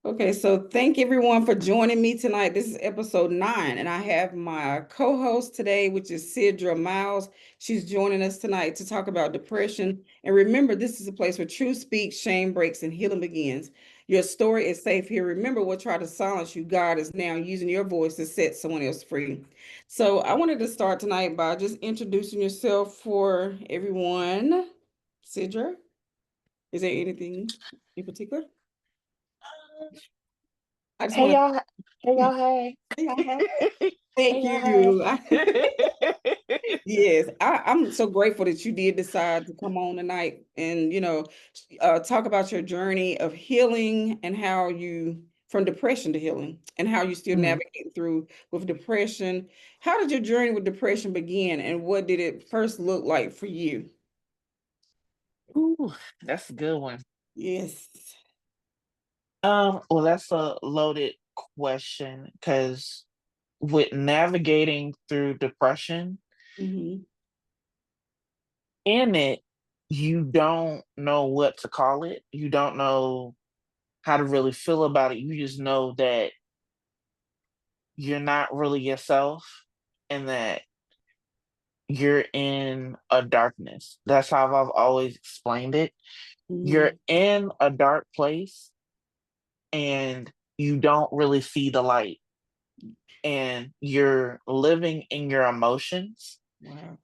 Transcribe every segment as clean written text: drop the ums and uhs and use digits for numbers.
Okay, so thank everyone for joining me tonight. This is episode 9, and I have my co-host today, which is Sidra Miles. She's joining us tonight to talk about depression. And remember, this is a place where truth speaks, shame breaks, and healing begins. Your story is safe here. Remember what tried to silence you, God is now using your voice to set someone else free. So I wanted to start tonight by just introducing yourself for everyone. Sidra, is there anything in particular? I just Hey want y'all, hey to y'all, hey. thank Hey y'all, hey. you. Yes, I'm so grateful that you did decide to come on tonight and, talk about your journey of healing and how you, from depression to healing, and how you still Mm. navigate through with depression. How did your journey with depression begin, and what did it first look like for you? Ooh, that's a good one. Yes. Well, that's a loaded question because with navigating through depression, Hmm. in it, you don't know what to call it. You don't know how to really feel about it. You just know that you're not really yourself and that you're in a darkness. That's how I've always explained it. You're Hmm. in a dark place and you don't really see the light and you're living in your emotions Wow.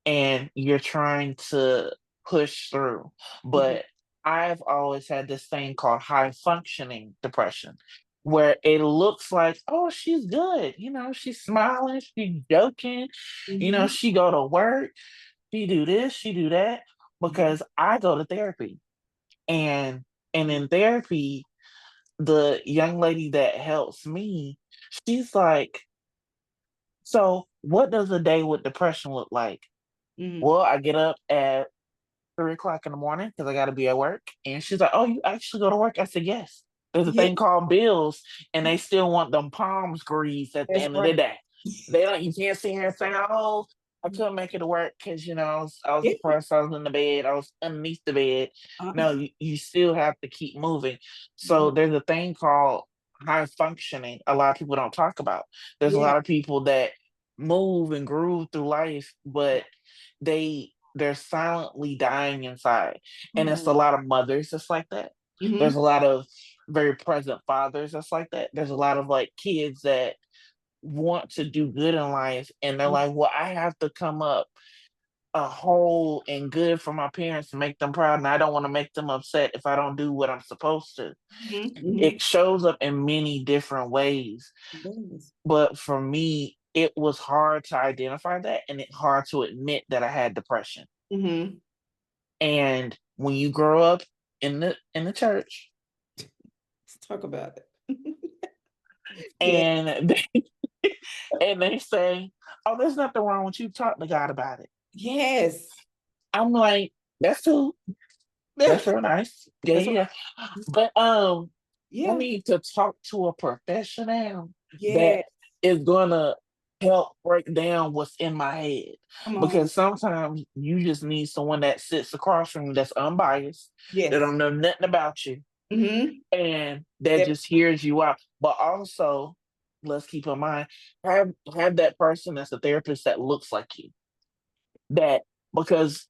and you're trying to push through. Hmm. But I've always had this thing called high functioning depression where it looks like, oh, she's good. She's smiling, she's joking, Hmm. she go to work, she do this, she do that Hmm. because I go to therapy. And in therapy, the young lady that helps me, she's like, so what does a day with depression look like? Hmm. Well, I get up at 3 o'clock in the morning because I got to be at work. And she's like, oh, you actually go to work? I said, yes. There's a Yeah, thing called bills, and they still want them palms greased at the that's end of the right. day. They don't. You can't sit here and say, "Oh, I couldn't make it to work because I was Yeah. depressed. I was in the bed. I was underneath the bed." Uh, No, you still have to keep moving. mhm. So there's a thing called high functioning. A lot of people don't talk about. There's a Yeah. lot of people that move and groove through life, but they're silently dying inside. And it's a Oh. lot of mothers that's like that. There's Hmm. a lot of very present fathers that's like that. There's a lot of like kids that want to do good in life and they're like, well, I have to come up a whole and good for my parents to make them proud, and I don't want to make them upset if I don't do what I'm supposed to. Hmm. Hmm. It shows up in many different ways. But for me, it was hard to identify that and it's hard to admit that I had depression. Hmm. And when you grow up in the church Let's talk about it. Yeah. and and they say, "Oh, there's nothing wrong with you. Talk to God about it." Yes. I'm like, "That's cool. That's real nice. Yeah, That's yeah. right. But I Yeah. need to talk to a professional that Yeah. is gonna help break down what's in my head. Come on. Because sometimes you just need someone that sits across from you that's unbiased, that Yes. don't know nothing about you, Hmm. and that Yep. just hears you out. But also, let's keep in mind, have that person that's a therapist that looks like you. That because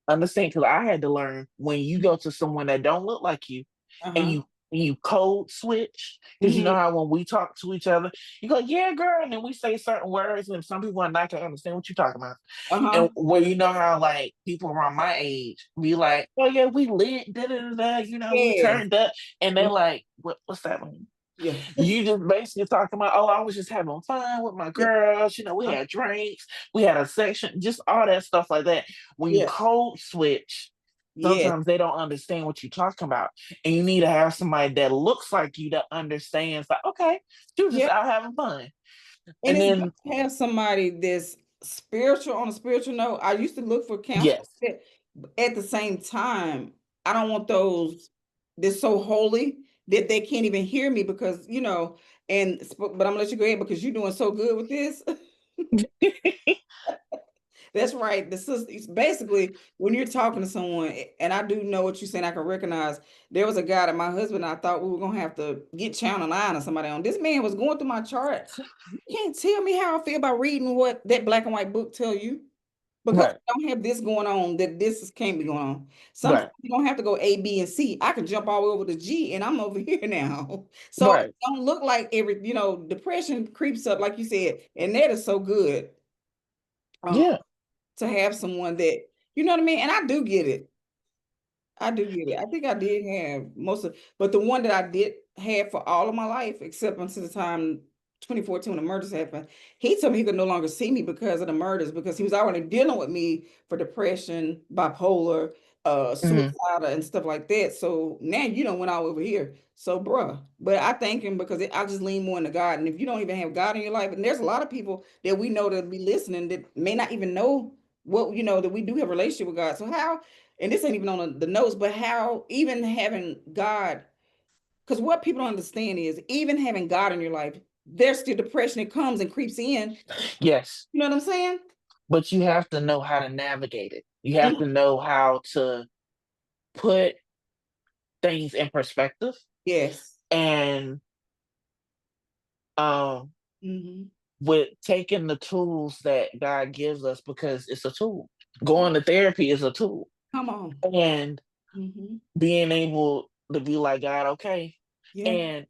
understand, because I had to learn when you go to someone that don't look like you and Uh-huh. you code switch, because you Hmm. know how when we talk to each other, you go, yeah, girl, and then we say certain words, and some people are not gonna understand what you're talking about. And Uh-huh. where you know how like people around my age be like, oh yeah, we lit, da da da da, we Yes. turned up, and they're Mhm. like, what's that mean? Yeah. You just basically talking about, oh, I was just having fun with my Yeah. girls. We had drinks, we had a section, just all that stuff like that. When you Yeah. code switch, Yes. sometimes they don't understand what you're talking about. And you need to have somebody that looks like you that understands, like, okay, she was just Yeah. out having fun. And And it's good then, to have somebody that's spiritual on a spiritual note. I used to look for counselors, yes, but at the same time, I don't want those that's so holy that they can't even hear me because, but I'm gonna let you go ahead because you're doing so good with this. That's right. The sister, it's basically when you're talking to someone, and I do know what you're saying, I can recognize there was a guy that my husband and I thought we were gonna have to get Channel 9 or somebody on. This man was going through my chart. You can't tell me how I feel about reading what that black and white book tell you. Because Right, I don't have this going on, that can't be going on. Sometimes right, you don't have to go A, B, and C. I can jump all over to G and I'm over here now. So it right. don't look like depression creeps up, like you said, and that is so good. Um, Yeah. to have someone that, you know what I mean? And I do get it. I do get it. I think I did have most of, but the one that I did have for all of my life, except until the time 2014 when the murders happened, he told me he could no longer see me because of the murders, because he was already dealing with me for depression, bipolar, Mhm. suicidal and stuff like that. So now you don't went all over here. So bruh, but I thank him because I just lean more into God. And if you don't even have God in your life, and there's a lot of people that we know that be listening that may not even know what, that we do have a relationship with God. So how, and this ain't even on the notes, but how even having God, because what people don't understand is even having God in your life, there's still depression that comes and creeps in. Yes. You know what I'm saying? But you have to know how to navigate it. You have Mhm. to know how to put things in perspective Yes. and um Hmm. with taking the tools that God gives us because it's a tool. Going to therapy is a tool. Come on. And Hmm. being able to be like, God, okay. Yeah, And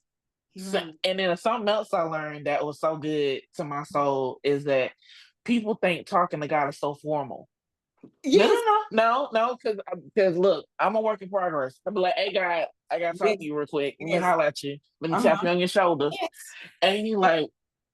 you're right. and then something else I learned that was so good to my soul is that people think talking to God is so formal. No, no, Yes. no, no, no, because look, I'm a work in progress. I'll be like, hey, God, I gotta talk Yes. to you real quick. Let me Yes. holler at you. Let me tap Uh-huh. you on your shoulder. Yes. And he like,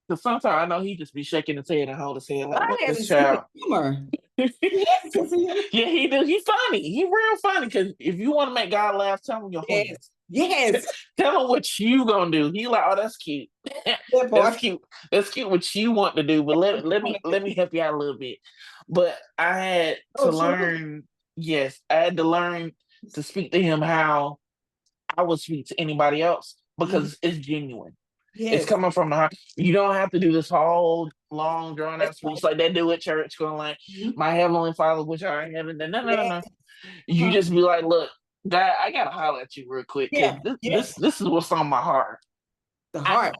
because sometimes I know he just be shaking his head and hold his head like, God what has this a sense of child? humor. He has a Yeah, sense of humor. he do. He funny. He real funny. Because if you want to make God laugh, tell him your homework. Yes. Yes. Tell him what you gonna do. He like, oh, that's cute. That That's part. cute. That's cute. What you want to do, but let me help you out a little bit. But I had So to true. learn. Yes, I had to learn to speak to him how I would speak to anybody else Mhm. because it's genuine. It's Yes. coming from the heart. You don't have to do this whole long drawn That's out speech right. like they do at church, going like, Mhm. "My heavenly Father, which art in heaven." No, no, no, no, Yes. no. You Uh-huh. just be like, "Look, God, I gotta holler at you real quick because Yeah. this, this, Yes. this is what's on my heart. The I, heart.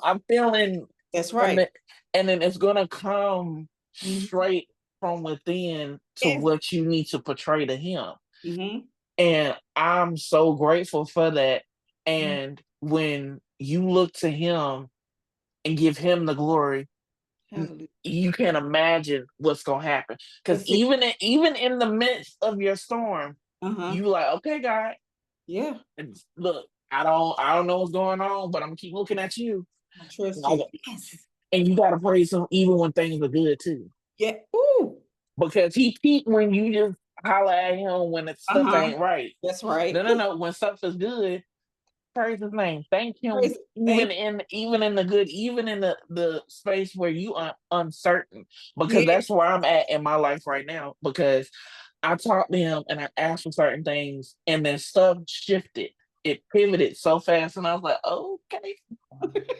I'm feeling, That's and right. then, and then it's gonna come Mhm. straight from within to Yes. what you need to portray to Him." Mhm. And I'm so grateful for that. And when you look to Him and give Him the glory, Hallelujah. you can't imagine what's gonna happen. Because That's it. even in the midst of your storm, Uh-huh. you like, okay, God, Yeah. and look, I don't know what's going on, but I'm gonna keep looking at you. I trust Like, you. Yes. and you gotta praise Him even when things are good too, Yeah. Ooh. because He peak when you just holler at Him when stuff Uh-huh. ain't right. That's right. No, no, no. When stuff is good, praise His name. Thank Him Praise it. even Thank in the good, even in the space where you are uncertain, you. because Yeah. that's where I'm at in my life right now. Because I talked to Him and I asked for certain things, and then stuff shifted. It pivoted so fast, and I was like, okay,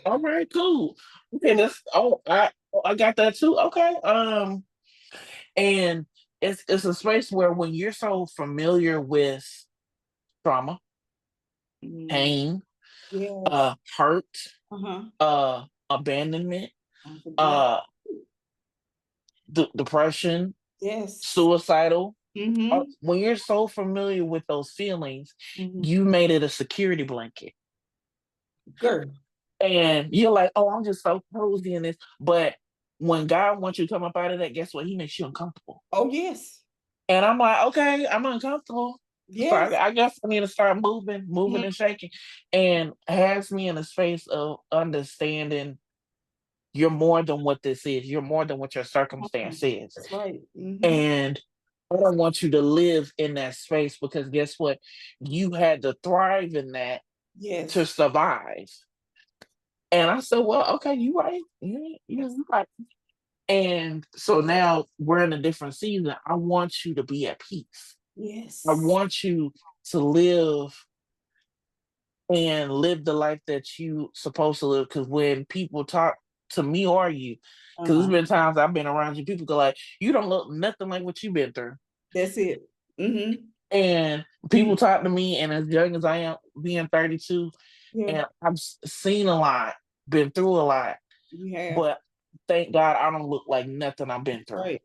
all right, cool. Okay, Yeah. this. I got that too. Okay, and it's a space where when you're so familiar with trauma, Mm. pain, Yes. hurt, Uh-huh. abandonment, Unforgive. uh, depression, Yes. suicidal. Mm-hmm. When you're so familiar with those feelings, Mm-hmm. you made it a security blanket. Girl. And you're like, oh, I'm just so cozy in this. But when God wants you to come up out of that, guess what? He makes you uncomfortable. Oh, yes. And I'm like, okay, I'm uncomfortable. So Yes. I guess I need to start moving Mhm. and shaking. And has me in a space of understanding you're more than what this is. You're more than what your circumstance is. That's right. Mm-hmm. And I don't want you to live in that space because guess what? You had to thrive in that to Yes. survive. And I said, well, okay, you right. You right. And so now we're in a different season. I want you to be at peace. I Yes. want you to live the life that you supposed to live. Because when people talk to me or you. Because there's Uh-huh. been times I've been around you, people go like, you don't look nothing like what you've been through. That's it. Mm-hmm. And Mm-hmm. people talk to me, and as young as I am, being 32, Yeah, and I've seen a lot, been through a lot, we have. but thank God I don't look like nothing I've been through. Right.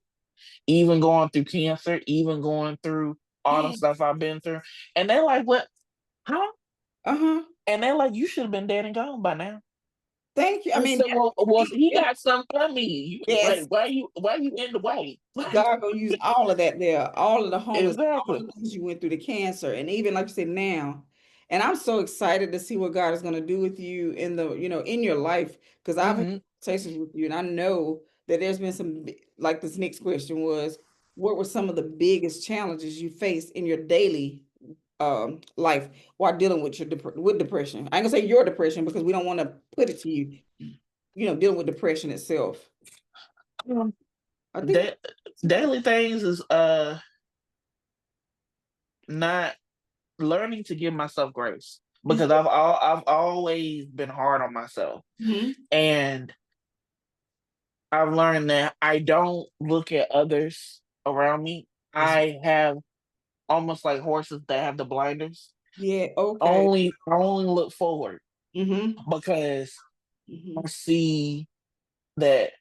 Even going through cancer, even going through all the Yeah. stuff I've been through. And they're like, what? Huh? Uh-huh. And they're like, you should have been dead and gone by now. Thank you. I I mean, said, well, he yeah, got something for me. yes, Why you in the way? God gonna use all of that there, all of the homeless, all Exactly. the things you went through, the cancer, and even like you said now. And I'm so excited to see what God is gonna do with you in the, in your life, because I've had Hmm. conversations with you, and I know that there's been some, like this next question was, what were some of the biggest challenges you faced in your daily life while dealing with with depression? I ain't gonna say your depression because we don't want to put it to you, dealing with depression itself. Um, I think da- daily things is not learning to give myself grace, because I've always been hard on myself, Mhm. and I've learned that I don't look at others around me. That's I have almost like horses that have the blinders. yeah, okay. I only look forward, Mm-hmm. because I Mm-hmm. see that,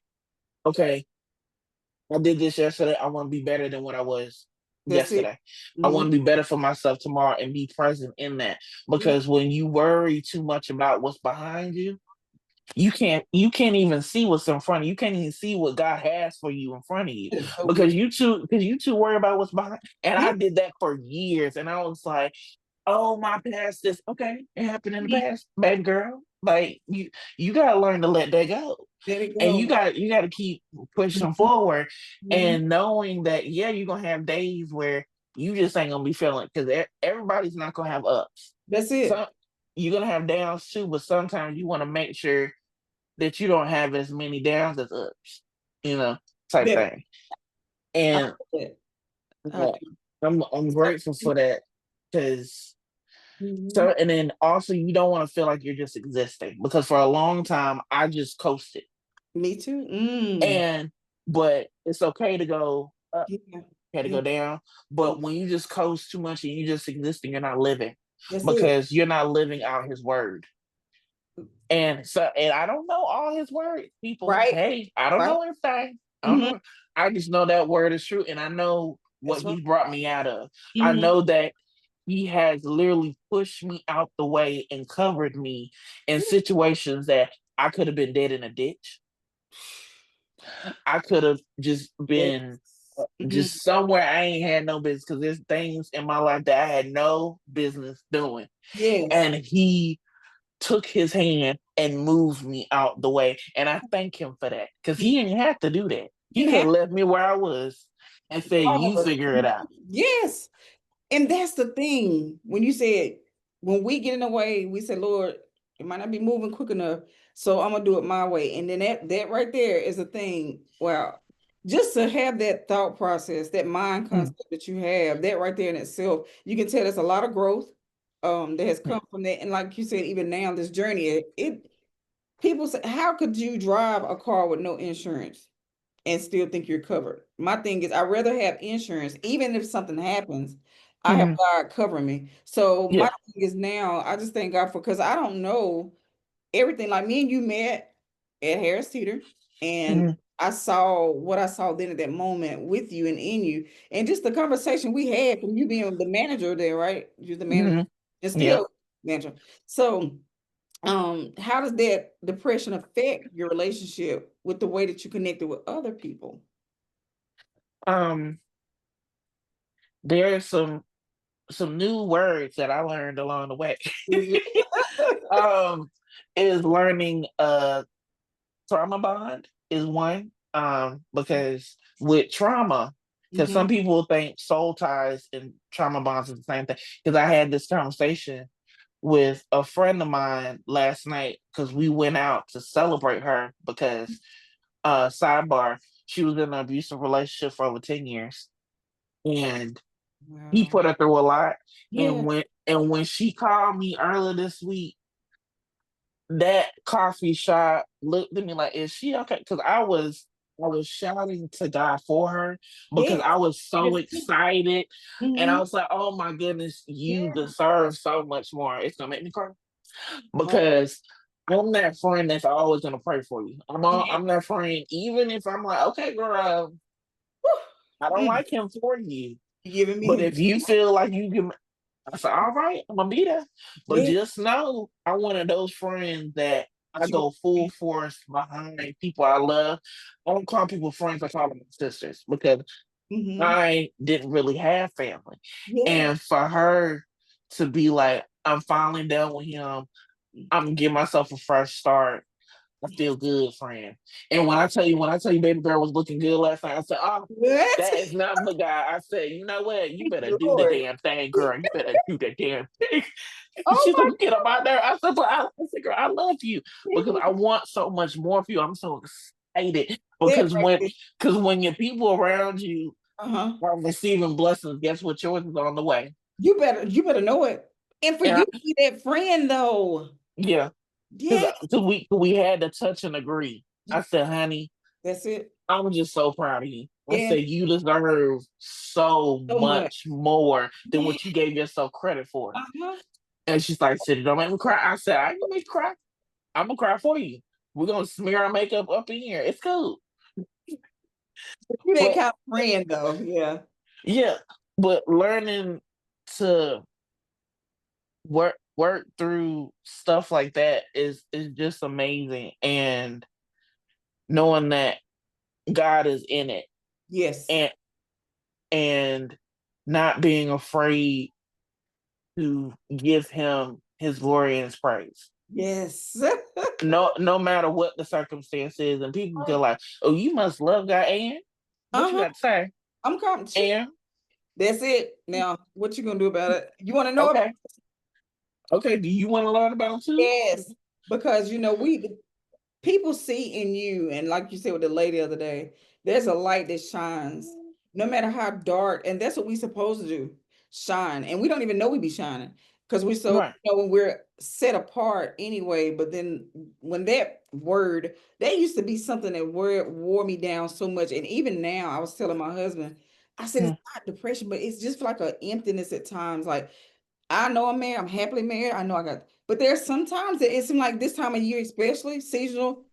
okay, I did this yesterday. I want to be better than what I was That's it. yesterday. I Mm-hmm. want to be better for myself tomorrow and be present in that. Yeah, Because when you worry too much about what's behind you, you can't even see what's in front of you. You can't even see what God has for you in front of you, that is so good. because you too worry about what's behind. And Yeah. I did that for years, and I was like, oh, my past is okay. It happened in the Mhm. past, baby girl. Like, you gotta learn to let that go, Let it and go. you got to keep pushing Mhm. forward, Mhm. and knowing that, yeah, you're gonna have days where you just ain't gonna be feeling, because everybody's not gonna have ups. That's it. So you're gonna have downs too, but sometimes you want to make sure that you don't have as many downs as ups, you know, type That thing. I And do that. I uh, do. I'm grateful for that, because so, Mhm. and then also you don't want to feel like you're just existing, because for a long time I just coasted. Me too. Mm. And but it's okay to go up, Yeah. okay to Yeah. go down. But when you just coast too much and you just existing, you're not living, That's it. because you're not living out his word. And so, and I don't know all his words, people. Right. Hey, I don't Right. know everything. I don't Mm-hmm. know. I just know that word is true, and I know what That's right. he brought me out of. I Mm-hmm. know that he has literally pushed me out the way and covered me in situations that I could have been dead in a ditch. I could have just Yes. been Mm-hmm. just somewhere I ain't had no business, because there's things in my life that I had no business doing. Yes. And he took his hand and moved me out the way. And I thank him for that, because You he didn't have to do that. He didn't could have have left me where I was and said, all you of us. figure it out. Yes. And that's the thing. When you said, when we get in the way, we say, Lord, it might not be moving quick enough. So I'm gonna do it my way. And then that right there is a thing. Well, just to have that thought process, that mind Mm, concept that you have, that right there in itself, you can tell there's a lot of growth that has come from that. And like you said, even now, this journey, it people say, how could you drive a car with no insurance and still think you're covered? My thing is, I'd rather have insurance, even if something happens, I have mhm. God covering me. So my Yeah. thing is now, I just thank God for, because I don't know everything. Like me and you met at Harris Teeter, and Mhm. I saw what I saw then at that moment with you and in you, and just the conversation we had from you being the manager there, right? You're the manager Mhm. and Yep. still manager. So how does that depression affect your relationship with the way that you connected with other people? Um, there's some new words that I learned along the way. Mhm. um, is learning trauma bond is one. Because with trauma, because some people think soul ties and trauma bonds is the same thing. Because I had this conversation with a friend of mine last night, because we went out to celebrate her, because sidebar, she was in an abusive relationship for over 10 years, and he Wow. put her through a lot. Yeah. And when she called me earlier this week, that coffee shop looked at me like, "Is she okay?" Because I was shouting to God for her because Yes. I was so Yes. excited, and I Mm-hmm. was like, "Oh my goodness, you Yeah. deserve so much more." It's gonna make me cry because I'm that friend that's always gonna pray for you. Yeah. I'm that friend, even if I'm like, "Okay, girl, I don't Mm. like him for you," You giving but me if you feel like you can, I said, "All right, I'm gonna be there." But yeah. just know, I'm one of those friends that I You go full force behind people I love. I don't call people friends, I call them sisters because mm-hmm. I didn't really have family. Yeah. And for her to be like, I'm finally done with him, I'm gonna give myself a fresh start. I feel good, friend. And when I tell you baby girl was looking good last night, I said, "Oh, What? that is not the guy." I said, "You know what? You better do the Lord. damn thing, girl. You better do the damn thing." Oh She's my like, "Get up out there." I said, I said, "Girl, I love you because I goodness. want so much more for you. I'm so excited That because right there. when your people around you Uh-huh. are receiving blessings, guess what? Yours is on the way." You better know it. And for And you to be that friend though. yeah, Yeah. because we had to touch and agree. I said, "Honey, That's it. I'm just so proud of you." I Yeah. said, "You deserve so So much. much more than Yeah. what you gave yourself credit for." Uh-huh. And she's like, "City, don't make me cry." I said, "I ain't gonna make you cry. I'm gonna cry for you. We're gonna smear our makeup up in here. It's cool." You that But kind of friend though. Yeah. yeah, but learning to work through stuff like that is just amazing, and knowing that God is in it, Yes. and and not being afraid to give him his glory and his praise. Yes. No matter what the circumstance is, and people go like, "Oh, you must love God." And what you Uh-huh. got to say? I'm coming. And That's it. Now, what you gonna do about it? You want to know about okay, okay. Do you want to learn about him too? yes, because we people see in you, and like you said with the lady the other day, there's a light that shines no matter how dark, and that's what we supposed to do, shine. And we don't even know we be shining because we're so, Right. when we're set apart anyway. But then when that word, that used to be something that wore me down so much. And even now, I was telling my husband, I said it's Mm, not depression, but it's just like an emptiness at times. Like I know I'm married, I'm happily married. I know I got, but there's sometimes that it seems like this time of year, especially seasonal,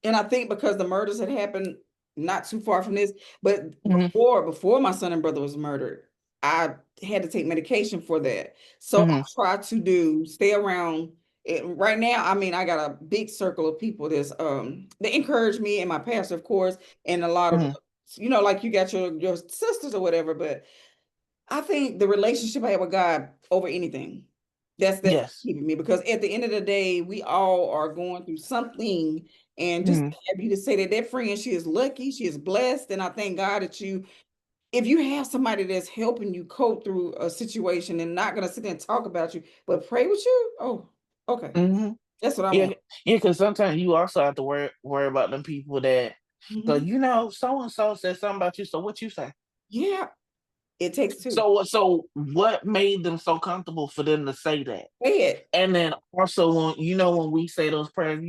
and I think because the murders had happened not too far from this, but mhm, before my son and brother was murdered, I had to take medication for that. So I mhm, try to stay around it. Right now, I mean, I got a big circle of people that encourage me, and my pastor, of course, and a lot of mhm. like you got your sisters or whatever, but I think the relationship I have with God over anything. That's Yes. keeping me, because at the end of the day, we all are going through something. And just Mhm, have you to say that friend, she is lucky, she is blessed. And I thank God that if you have somebody that's helping you cope through a situation and not gonna sit there and talk about you, but pray with you. Oh, okay. mhm. That's what I Yeah, want. yeah. Because sometimes you also have to worry about them people that go, Mhm. so and so said something about you. So what you say? Yeah, it takes two. So what made them so comfortable for them to say that? Say it. And then also when we say those prayers,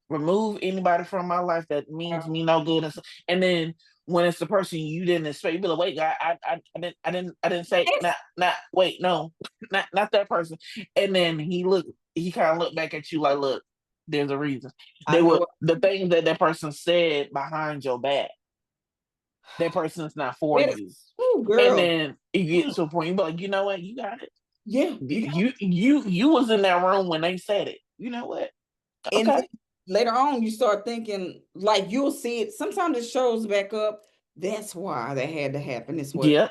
remove anybody from my life that means me no good. And then when it's the person you didn't expect, you be like, "Wait, God, I didn't say, Yes, not wait, no, not that person." And then he kind of looked back at you like, "Look, there's a reason. I They were know. the things that person said behind your back. That person's not for That is, you." oh, And girl. then it Mm, gets to a point you be like, "You know what? You got it. yeah, you got You was in that room when they said it. You know what? and Okay." then later on you start thinking, like, you'll see it. Sometimes it shows back up. That's why that had to happen this way. Yeah.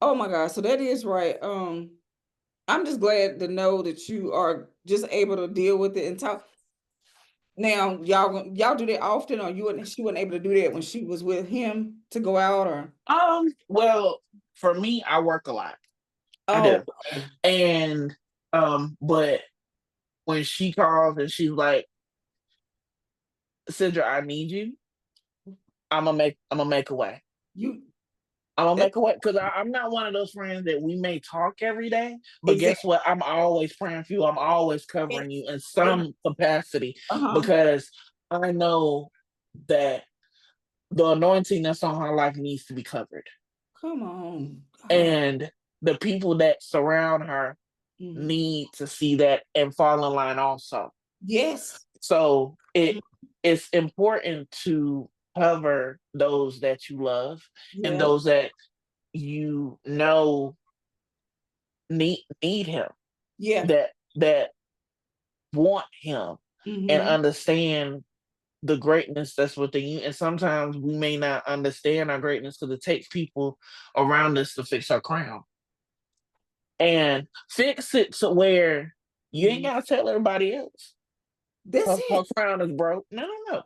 Oh my God. So that is right. I'm just glad to know that you are just able to deal with it and talk. Now, y'all do that often, or she wasn't able to do that when she was with him to go out, or Well, for me, I work a lot. I oh, do. And but when she calls and she's like, "Sidra, I need you," I'm gonna make a way. you. I'm gonna That, make a way because I'm not one of those friends that we may talk every day, but guess exactly. what? I'm always praying for you. I'm always covering you in Yeah. some capacity Uh-huh. because I know that the anointing that's on her life needs to be covered. Come on. And the people that surround her Mhm. need to see that and fall in line also. Yes. So Mhm. it's important to cover those that you love and Yeah. those that you know need him, Yeah. that want him and Hmm. understand the greatness that's within you. And sometimes we may not understand our greatness because it takes people around us to fix our crown and fix it to where you ain't Hmm. gotta tell everybody else That's her it. crown is broke. No, no, no.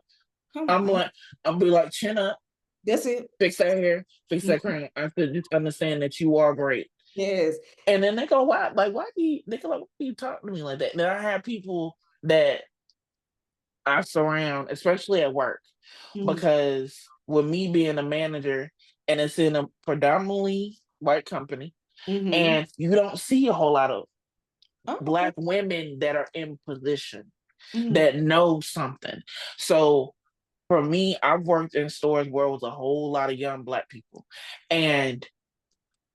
Come I'm on. like, I'll be like, chin up, That's it. fix that hair, fix that Mhm. crown. I could just understand that you are great. Yes. And then they go, why? Like, why do you? They go, like, why do you talk to me like that? And I have people that I surround, especially at work, Hmm. because with me being a manager and it's in a predominantly white company, Hmm. and you don't see a whole lot of Oh, okay. black women that are in position Hmm. that know something. So for me, I've worked in stores where it was a whole lot of young black people. And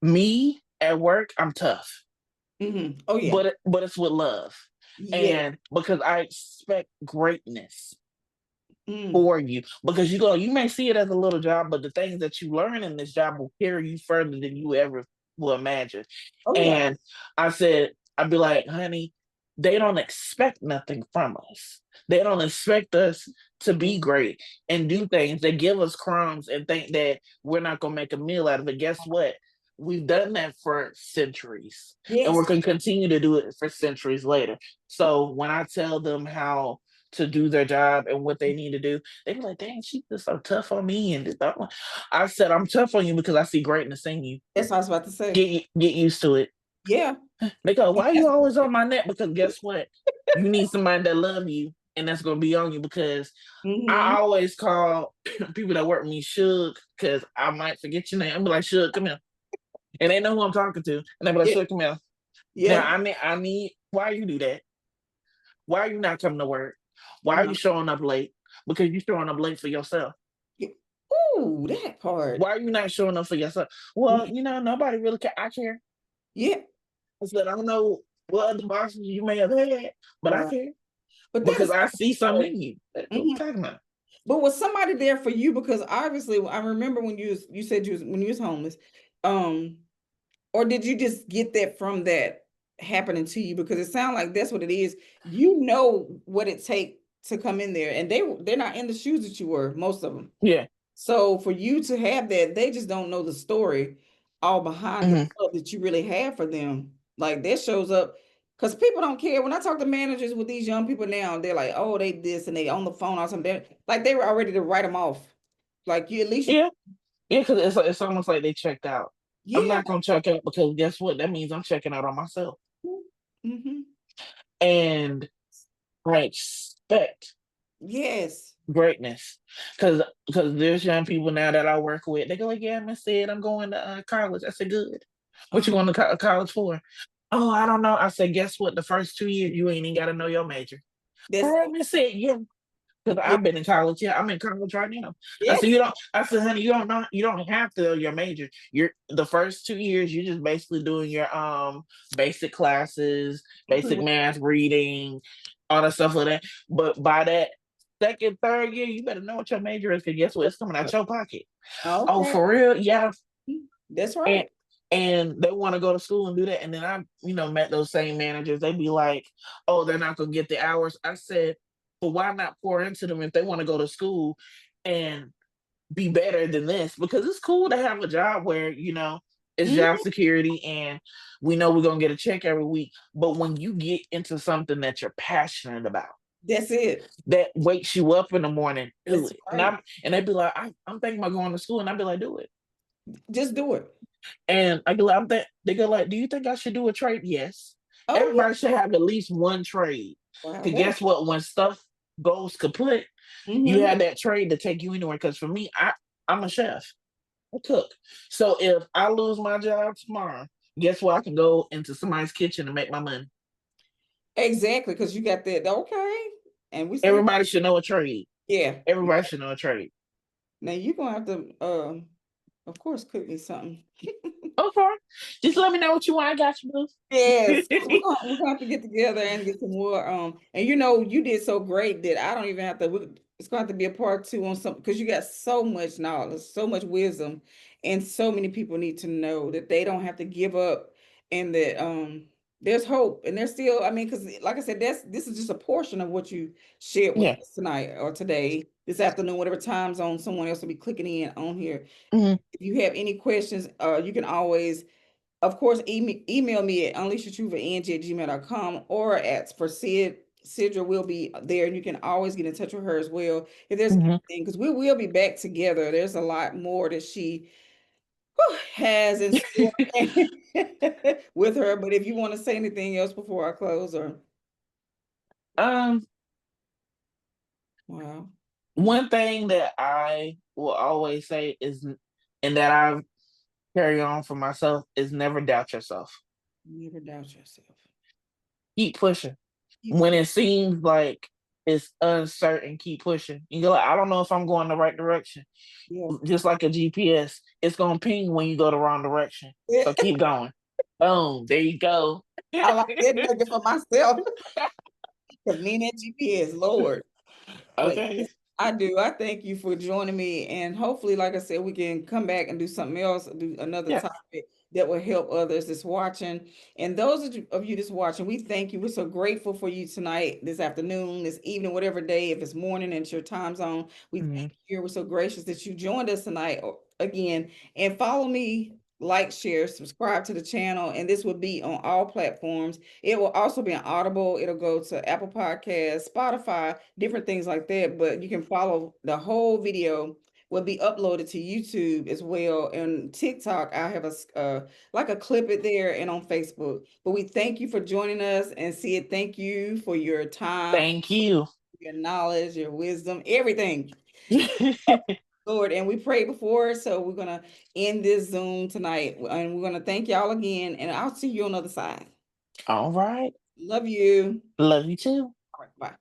me at work, I'm tough. Hmm. Oh, yeah. But it's with love. Yeah. And because I expect greatness Mm. for you. Because you may see it as a little job, but the things that you learn in this job will carry you further than you ever will imagine. Oh, yeah. And I'd be like, honey, they don't expect nothing from us. They don't expect us to be Mhm. great and Yeah. do things. They give us crumbs and think that we're not gonna make a meal out of it. Guess what? We've done that for centuries and Yes. we're gonna continue to do it for centuries later. So when I tell them how to do their job and what they need to do, they be like, dang, she's just so tough on me. And this, that one. I said, I'm tough on you because I see greatness in you. That's what I was about to say. Get used to it. Yeah. They go, And why are you that's always on my neck? Because guess what? You need somebody that love you, and that's gonna be on you because I hmm. always call people that work with me Suge because I might forget your name. I'm be like, Suge, come here. And they know who I'm talking to. And they be like, Yeah. Suge, come here. Now Yeah. I need why you do that? Why are you not coming to work? Why are Uh-huh. you showing up late? Because you're showing up late for yourself. Yeah. Ooh, that part. Why are you not showing up for yourself? Mhm. Well, nobody really care. I care. Yeah. I said, I don't know what other bosses you may have had, but I Right. care But that because is I so see something hard. in you. That's what Mhm. I'm talking about. But was somebody there for you? Because obviously, I remember when you said when you was homeless, um, or did you just get that from that happening to you? Because it sounds like that's what it is. You know what it take to come in there, and they're not in the shoes that you were, most of them. Yeah. So for you to have that, they just don't know the story all behind the Hmm. love that you really have for them. Like that shows up because people don't care. When I talk to managers with these young people now, they're like, oh, they this and they on the phone or something. Like they were already to write them off. Like you at least you Yeah. Yeah. Because it's almost like they checked out. I'm yeah. not going to check out because guess what? That means I'm checking out on myself. Mm-hmm. And I expect Yes. greatness because there's young people now that I work with. They go like, "Yeah, Miss said I'm going to college." I said, "Good. What you Uh-huh. going to college for?" "Oh, I don't know." I said, "Guess what? The first 2 years you ain't even got to know your major." "All That's right, Miss said, yeah." Because yeah. I've been in college. Yeah, I'm in college right now. I said, Yes. "You don't." I said, "Honey, you don't know. You don't have to know your major. You're the first 2 years. You're just basically doing your basic classes, basic math, reading, all that stuff like that. But by that second, third year, you better know what your major is. Because guess what? It's coming out your pocket." "Oh, Okay. for real?" "Yeah." That's And right. they want to go to school and do that. And then I, met those same managers. They be like, "Oh, they're not gonna get the hours." I said, "But why not pour into them if they want to go to school and be better than this?" Because it's cool to have a job where, it's job Mhm. security and we know we're gonna get a check every week. But when you get into something that you're passionate about, That's it. that wakes you up in the morning, do That's it. And right. they'd be like, I'm thinking about going to school, and I'd be like, do it. Just do it. And I go, they go like, "Do you think I should do a trade?" Yes. Oh yeah. Everybody should have at least one trade. Wow. Cause guess what? When stuff goes kaput, you Mm-hmm. have that trade to take you anywhere. Cause for me, I'm a chef. I cook. So if I lose my job tomorrow, guess what? I can go into somebody's kitchen and make my money. Exactly, because you got that. Okay. And we still, Everybody should know a trade. yeah. Everybody should know a trade. Now you're gonna have to, of course, cook me something. Okay. Just let me know what you want. I got you, Yes, boo. we're gonna have to get together and get some more. And you did so great that I don't even have to. It's gonna have to be a part two on something because you got so much knowledge, so much wisdom, and so many people need to know that they don't have to give up, and that there's hope, and there's still. I mean, because like I said, this is just a portion of what you shared with Yeah. us tonight or today, this afternoon, whatever time zone someone else will be clicking in on here. Hmm. If you have any questions, you can always, of course, email me at unleashyoutruthangie@gmail.com or at for Sid. Sidra will be there, and you can always get in touch with her as well if there's Hmm. anything, because we will be back together. There's a lot more that she has in store with her. But if you want to say anything else before I close, or um, wow, One thing that I will always say is, and that I carry on for myself, is never doubt yourself. never doubt yourself. Keep pushing. Keep When it seems like it's uncertain, keep pushing. You're like, I don't know if I'm going the right direction. yeah. Just like a GPS, it's gonna ping when you go the wrong direction. So keep going. Boom, there you go. I like that nugget for myself because me and that GPS, Lord. But Okay. yes, I do. I thank you for joining me. And hopefully, like I said, we can come back and do something else, do another Yeah. topic that will help others that's watching. And those of you that's watching, we thank you. We're so grateful for you tonight, this afternoon, this evening, whatever day, if it's morning and it's your time zone. We Hmm. thank you. We're so gracious that you joined us tonight again. And follow me, like, share, subscribe to the channel. And this will be on all platforms. It will also be on Audible. It'll go to Apple Podcasts, Spotify, different things like that. But you can follow the whole video will be uploaded to YouTube as well. And TikTok, I have like a clip it there and on Facebook. But we thank you for joining us, and see it. Thank you for your time, Thank you. your knowledge, your wisdom, everything. Lord, and we prayed before, so we're gonna end this Zoom tonight, and we're gonna thank y'all again, and I'll see you on the other side. All right. Love you. Love you too. All right, bye.